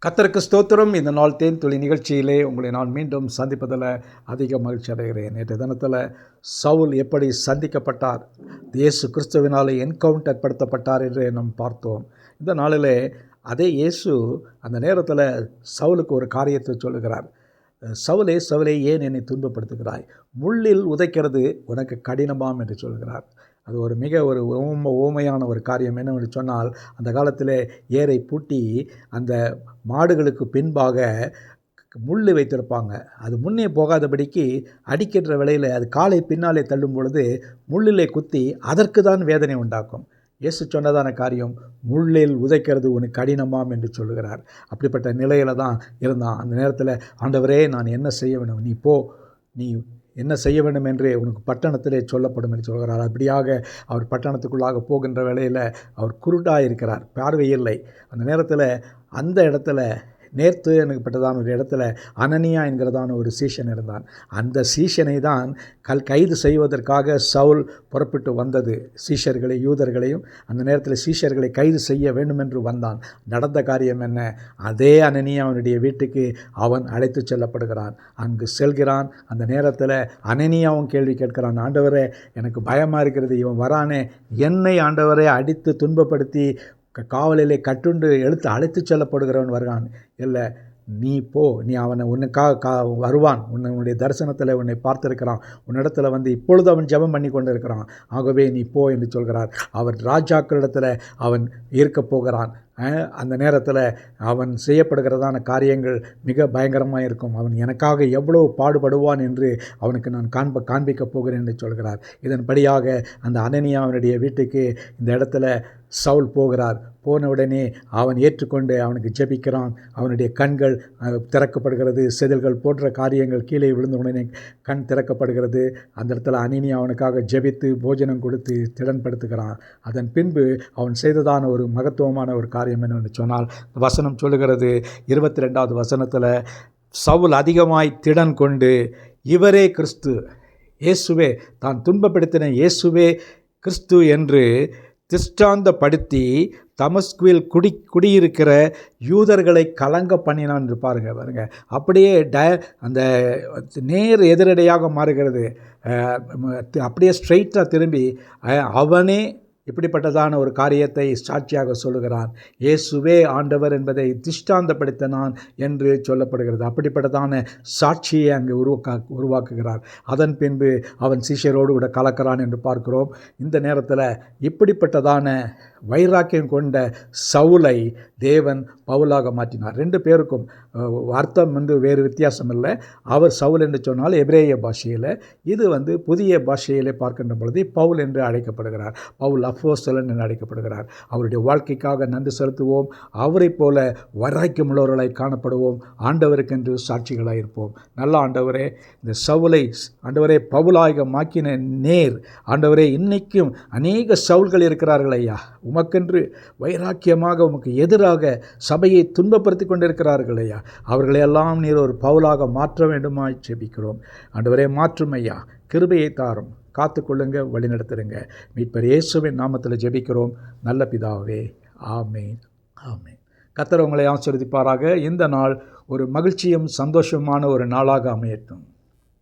கர்த்தருக்கு ஸ்தோத்திரம். இந்த நாள் தேன் துளி நிகழ்ச்சியிலே உங்களை நான் மீண்டும் சந்திப்பதில் அதிக மகிழ்ச்சி அடைகிறேன். நேற்று தினத்தில் சவுல் எப்படி சந்திக்கப்பட்டார், இயேசு கிறிஸ்துவினாலே என்கவுண்டர் படுத்தப்பட்டார் என்று நாம் பார்த்தோம். இந்த நாளிலே அதே இயேசு அந்த நேரத்தில் சவுலுக்கு ஒரு காரியத்தை சொல்லுகிறார். சவுலே சவுலே, ஏன் என்னை துன்பப்படுத்துகிறாய்? முள்ளில் உதைக்கிறது உனக்கு கடினமாம் என்று சொல்கிறார். அது ஒரு மிக ஒரு ஓமையான ஒரு காரியம். என்னவென்று சொன்னால், அந்த காலத்தில் ஏரை பூட்டி அந்த மாடுகளுக்கு பின்பாக முள் வைத்திருப்பாங்க. அது முன்னே போகாதபடிக்கு அடிக்கின்ற வேளையில் அது காலை பின்னாலே தள்ளும் பொழுது முள்ளிலே குத்தி அதற்கு தான் வேதனை உண்டாக்கும். இயேசு சொன்னதான காரியம், முள்ளில் உதைக்கிறது உனக்கு கடினமாம் என்று சொல்லுகிறார். அப்படிப்பட்ட நிலையில் தான் இருந்தான். அந்த நேரத்தில், ஆண்டவரே, நான் என்ன செய்ய வேண்டும்? நீ போ, நீ என்ன செய்ய வேண்டும் என்று உனக்கு பட்டணத்திலே சொல்லப்படும் என்று சொல்கிறார். அப்படியாக அவர் பட்டணத்துக்குள்ளாக போகின்ற வேளையில் அவர் குருடாக இருக்கிறார், பார்வை இல்லை. அந்த நேரத்தில் அந்த இடத்துல நேர்த்து எனப்பட்டதான ஒரு இடத்துல அனனியா என்கிறதான ஒரு சீஷன் இருந்தான். அந்த சீஷனை தான் கைது செய்வதற்காக சவுல் புறப்பட்டு வந்தது. சீஷர்களை, யூதர்களையும் அந்த நேரத்தில் சீஷர்களை கைது செய்ய வேண்டும் என்று வந்தான். நடந்த காரியம் என்ன? அதே அனனியா அவனுடைய வீட்டுக்கு அவன் அழைத்து செல்லப்படுகிறான். அங்கு செல்கிறான். அந்த நேரத்தில் அனனியாவும் கேள்வி கேட்கிறான், ஆண்டவரே, எனக்கு பயமாக இருக்கிறது, இவன் வரானே, என்னை ஆண்டவரை அடித்து துன்பப்படுத்தி காவலிலே கட்டுண்டு அழைத்து செல்லப்படுகிறவன் வருகிறான். இல்லை, நீ போ, நீ அவனை உன்னுக்காக வருவான், உன்னுடைய தரிசனத்தில் உன்னை பார்த்துருக்கிறான், உன்னிடத்தில் வந்து இப்பொழுது அவன் ஜெபம் பண்ணி கொண்டு இருக்கிறான், ஆகவே நீ போ என்று சொல்கிறார். அவர் ராஜாக்களிடத்தில் அவன் இருக்கப் போகிறான். அந்த நேரத்தில் அவன் செய்யப்படுகிறதான காரியங்கள் மிக பயங்கரமாக இருக்கும். அவன் எனக்காக எவ்வளோ பாடுபடுவான் என்று அவனுக்கு நான் காண்பிக்கப் போகிறேன் என்று சொல்கிறார். இதன்படியாக அந்த அனனியாவினுடைய வீட்டுக்கு இந்த இடத்துல சவுல் போகிறார். போனவுடனே அவன் ஏற்றுக்கொண்டு அவனுக்கு ஜெபிக்கிறான். அவனுடைய கண்கள் திறக்கப்படுகிறது. செதில்கள் போன்ற காரியங்கள் கீழே விழுந்த உடனே கண் திறக்கப்படுகிறது. அந்த இடத்துல அனனியா அவனுக்காக ஜெபித்து போஜனம் கொடுத்து திடன்படுத்துகிறான். அதன் பின்பு அவன் செய்ததான ஒரு மகத்துவமான ஒரு காரியம் என்னவென்று சொன்னால், வசனம் சொல்லுகிறது 22வது வசனத்தில், சவுல் அதிகமாய் திடன் கொண்டு, இவரே கிறிஸ்து, இயேசுவே, தான் துன்பப்படுத்தின இயேசுவே கிறிஸ்து என்று திஷ்டாந்தப்படுத்தி தமஸ்குவில் குடியிருக்கிற யூதர்களை கலங்க பண்ணினான் என்று பாருங்க. அப்படியே அந்த நேர் எதிரடையாக மாறுகிறது. அப்படியே ஸ்ட்ரைட்டாக திரும்பி அவனே இப்படிப்பட்டதான ஒரு காரியத்தை சாட்சியாக சொல்லுகிறான். இயேசுவே ஆண்டவர் என்பதை திஷ்டாந்தப்படுத்தினான் என்று சொல்லப்படுகிறது. அப்படிப்பட்டதான சாட்சியை அங்கு உருவாக்குகிறார். அதன் பின்பு அவன் சீஷரோடு கூட கலக்கிறான் என்று பார்க்கிறோம். இந்த நேரத்தில் இப்படிப்பட்டதான வைராக்கியம் கொண்ட சவுலை தேவன் பவுலாக மாற்றினார். 2 பேருக்கும் அர்த்தம் வேறு வித்தியாசம் இல்லை. அவர் சவுல் என்று சொன்னால் எபிரேய பாஷையில், இது புதிய பாஷையிலே பார்க்கின்ற பொழுது பவுல் என்று அழைக்கப்படுகிறார். பவுல் அப்போஸ்தலன் என்று அழைக்கப்படுகிறார். அவருடைய வாழ்க்கைக்காக நன்றி செலுத்துவோம். அவரை போல வைராக்கியம் உள்ளவர்களாய் காணப்படுவோம். ஆண்டவருக்கென்று சாட்சிகளாக இருப்போம். நல்ல ஆண்டவரே, இந்த சவுலை ஆண்டவரே பவுலாக மாக்கின நேர் ஆண்டவரே, இன்னைக்கும் அநேக சவுல்கள் இருக்கிறார்கள் ஐயா, உமக்கென்று வைராக்கியமாக உமக்கு எதிராக சபையை துன்பப்படுத்தி கொண்டிருக்கிறார்கள் ஐயா. அவர்களையெல்லாம் நீர் ஒரு பவுலாக மாற்ற வேண்டுமாய் ஜெபிக்கிறோம். ஆண்டவரே, மாற்றும் ஐயா, கிருபையை தாரும், காத்துக்கொள்ளுங்க, வழிநடத்துருங்க. மீட்பர் இயேசுவின் நாமத்தில் ஜெபிக்கிறோம் நல்ல பிதாவே, ஆமேன், ஆமேன். கர்த்தர் உங்களை ஆசீர்வதிப்பாராக. இந்த நாள் ஒரு மகிழ்ச்சியும் சந்தோஷமான ஒரு நாளாக அமையட்டும்.